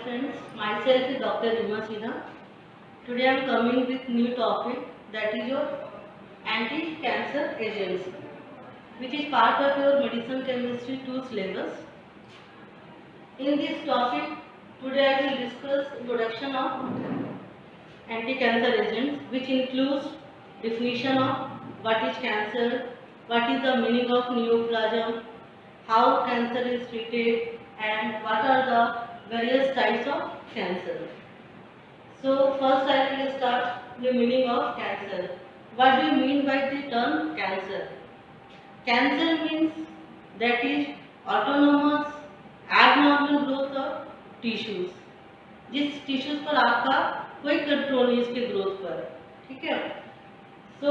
friends, myself is Dr. Rima Sinha. Today I am coming with new topic, that is your anti-cancer agents, which is part of your medicinal chemistry 2 syllabus. In this topic, today I will discuss introduction of anti-cancer agents, which includes definition of what is cancer, what is the meaning of neoplasm, how cancer is treated, and what are the various types of cancer. So first I will start the meaning of cancer. What do you mean by the term cancer? Cancer means that is autonomous abnormal growth of tissues. जिस tissues पर आपका कोई control नहीं इसके growth पर, ठीक है. So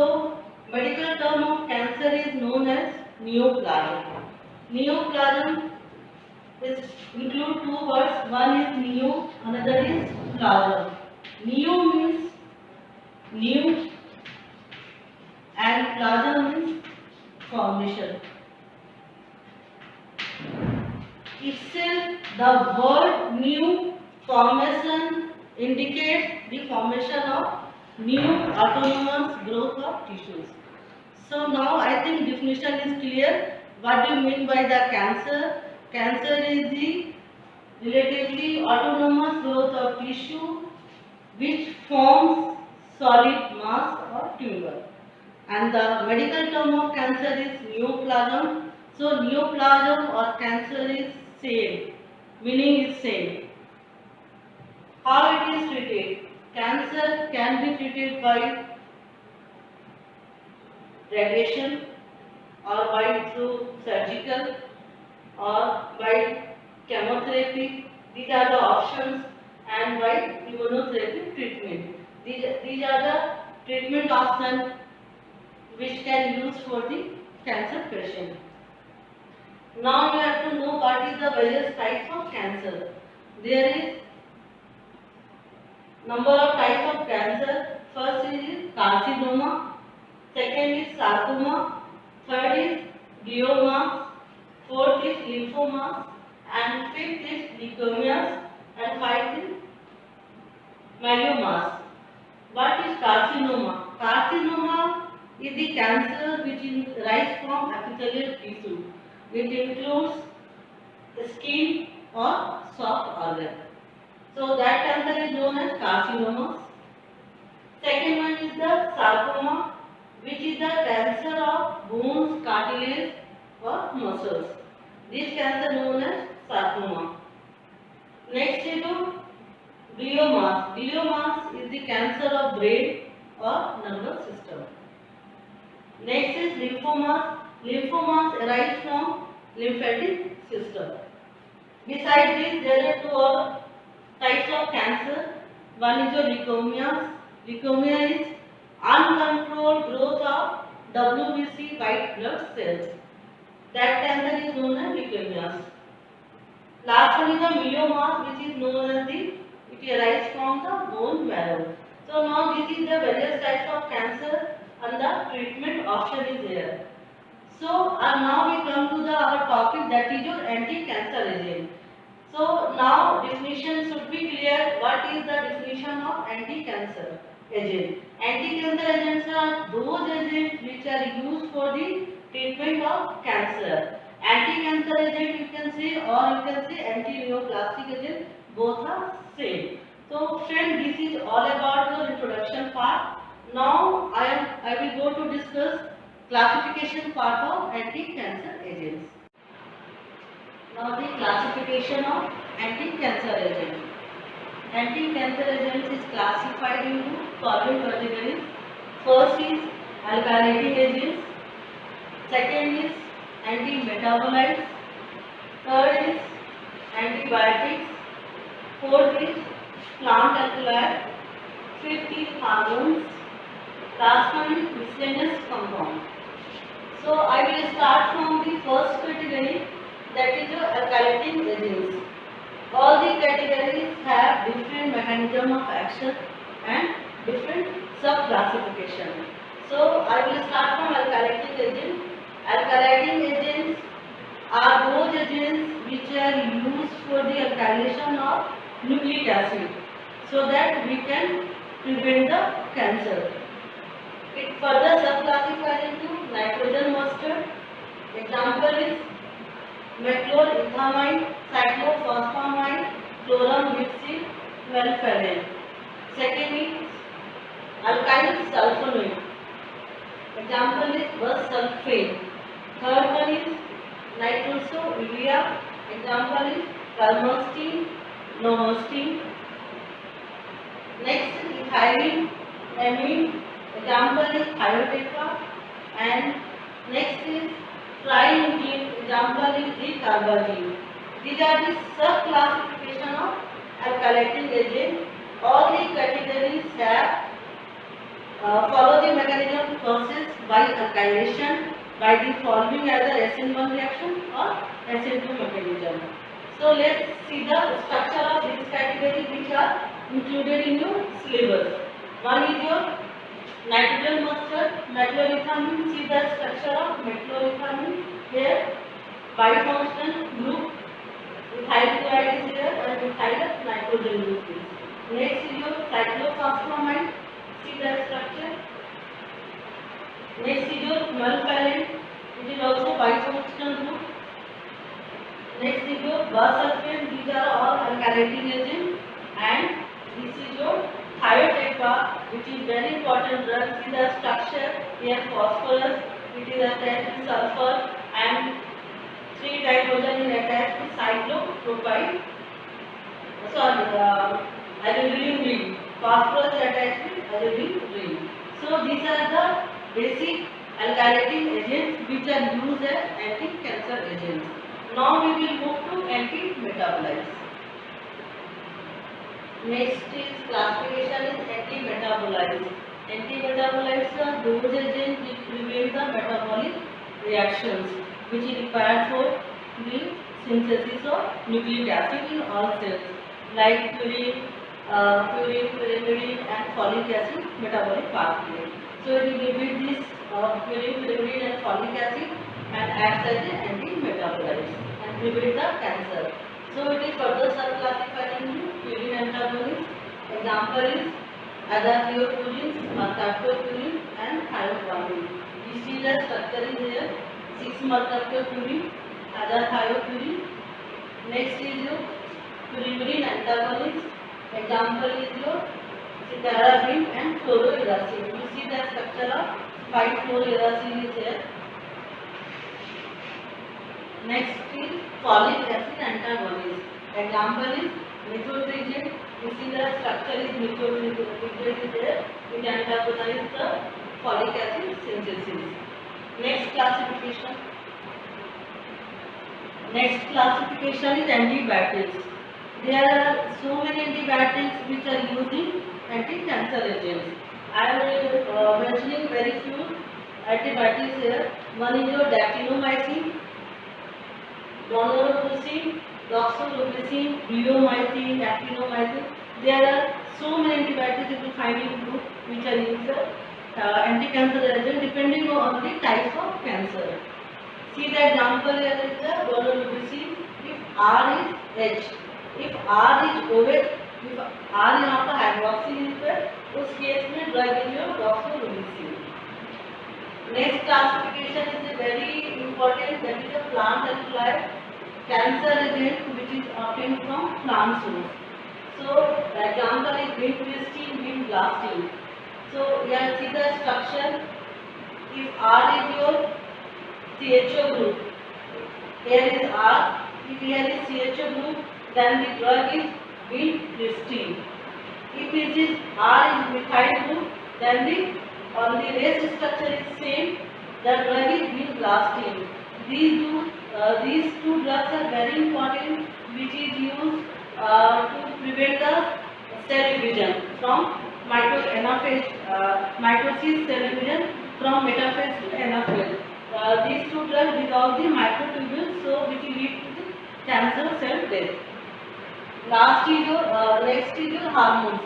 medical term of cancer is known as neoplasm. Neoplasm is include two words, one is neo, another is plasm. Neo means new and plasm means formation. Itself the word new formation indicates the formation of new autonomous growth of tissues. So now I think definition is clear. What do you mean by the cancer? Cancer is the relatively autonomous growth of tissue which forms solid mass or tumor. And the medical term of cancer is neoplasm. So neoplasm or cancer is same, meaning is same. How it is treated? Cancer can be treated by radiation or by through surgical or by chemotherapy. These are the options, and by immunotherapy treatment. These are the treatment options which can use for the cancer patient. Now you have to know what is the various types of cancer. There is number of types of cancer. First is carcinoma, second is sarcoma, third is glioma, fourth is lymphoma, and fifth is leukemias, and fifth is myelomas. What is carcinoma? Carcinoma is the cancer which is arise from epithelial tissue. It includes skin or soft organ. So that cancer is known as carcinoma. Second one is the sarcoma, which is the cancer of bones, cartilage or muscles. This cancer known as sarcoma. Next is gliomas. Gliomas is the cancer of brain or nervous system. Next is lymphomas. Lymphomas arise from lymphatic system. Besides this, there are two types of cancer. One is your leukemias. Leukemia is uncontrolled growth of WBC white blood cells. That cancer is known as leukemias. Last one is the myelomas, which is known as it arises from the bone marrow. So now this is the various types of cancer and the treatment option is there. So now we come to our topic, that is your anti-cancer agent. So now definition should be clear. What is the definition of anti-cancer agent? Anti-cancer agents are those agents which are used for the treatment of cancer. Anti-cancer agent you can say, or you can say anti-neoplastic agent, both are same. So friend, this is all about your introduction part. Now I will go to discuss classification part of anti-cancer agents. Now the classification of anti-cancer agent. Anti-cancer agents is classified into following categories. First is alkylating agents. Second is anti-metabolites. Third is antibiotics. Fourth is plant alkaloids. Fifth is hormones. Last one is miscellaneous compounds. So I will start from the first category, that is your alkylating agents. All the categories have different mechanism of action and different sub-classification. So I will start from alkylating agents. Alkylating agents are those agents which are used for the alkylation of nucleic acid so that we can prevent the cancer. It further subclassified into nitrogen mustard. Example is methylethamine, cyclophosphamide, chlorambucil, melphalan. Second is alkyl sulfonate. Example is bus sulfate. Third one is nitrosourea. Example is calmustine, nomostine. Next is ethylene amine. Example is thiotetra. And next is trienogene. Example is dicarbazine. These are the sub-classification of alkylating agent. All the categories have follow the mechanism process by alkylation by the following either SN1 reaction or SN2 mechanism. So let's see the structure of this category which are included in your syllabus. One is your nitrogen mustard, methylethamine. See the structure of methylethamine here, bifunctional group, ethyl chloride is here and ethyl nitrogen group is. Next is your cyclophosphamide. See the structure. Next is your melphalan, which is also bifunctional group. Next is your bus-sulfate. These are all alkylating agents. And this is your thiotetra, which is very important drug. See the structure. Here phosphorus, it is attached to sulfur, and 3 nitrogen is attached to cyclopropyl. Sorry, azulene ring. Phosphorus attached to azulene ring. So these are the basic alkylating agents which are used as anti-cancer agents. Now we will move to anti-metabolites. Next is classification is anti-metabolites. Anti-metabolites are those agents which prevent the metabolic reactions which is required for the synthesis of nucleic acid in all cells like purine, pyrimidine and folic acid metabolic pathway. So it will inhibit this purine, pyrimidine and folic acid and acts as an anti-metabolites and prevent the cancer. So it is further subclassified into purine antagonists. Example is azathioprine, mercaptopurine and thiopurine. You see the structure is here. 6-mercaptopurine, azathioprine. Next is your pyrimidine antagonist. Example is your cytarabine and chlorouracil. You see the structure of 5-fluorouracil is here. Next is folic acid antagonist. Example is methotrexate. You see the structure is methotrexate is there. It antagonizes the folic acid synthesis. Next classification is antibiotics. There are so many antibiotics which are used in anti-cancer agents. I am mentioning very few antibiotics here. One is your dactinomycin, daunorubicin, doxorubicin, bleomycin, actinomycin. There are so many antibiotics you will find in group which are used anti-cancer agent depending on the types of cancer. See the example here is the daunorubicin. If R is H, if R is OH, if R यहाँ पर hydroxy is there, उस case में drug is your doxorubicin. Next classification is a very important, that is a plant acquired cancer agent which is obtained from plant source. So the example is vincristine, vinblastine. So here see the structure. If R is your CHO group, here is R. If here is CHO group, then the drug is vincristine. If it is R is methyl group, then the on the rest structure is same. The drug is vinblastine. These two drugs are very important, which is used to prevent the cell division from mitosis cell division from metaphase to anaphase. These two drugs dissolve the microtubules, so which will lead to the cancer cell death. Next is your hormones.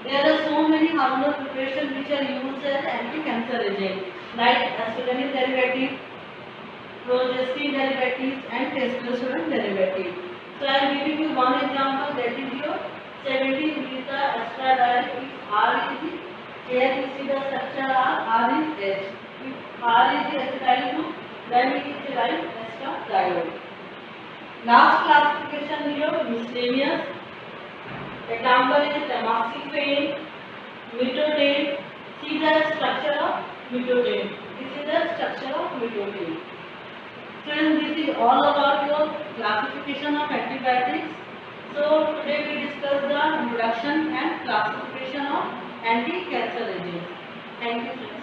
There are so many hormonal preparations which are used as anti-cancer agents like estrogen derivatives, progesterone derivatives and testosterone derivatives. So I am giving you one example, that is your 17 beta estradiol. If R is the, here you see the structure R is H. If R is the acetyl group, then it is derived estradiol. Last classification here, miscellaneous. Example is tamoxifen, metodane. See the structure of metodane. This is the structure of metodane. Friends, this is all about your classification of antibiotics. So today we discussed the introduction and classification of anti-cancer agents. Thank you.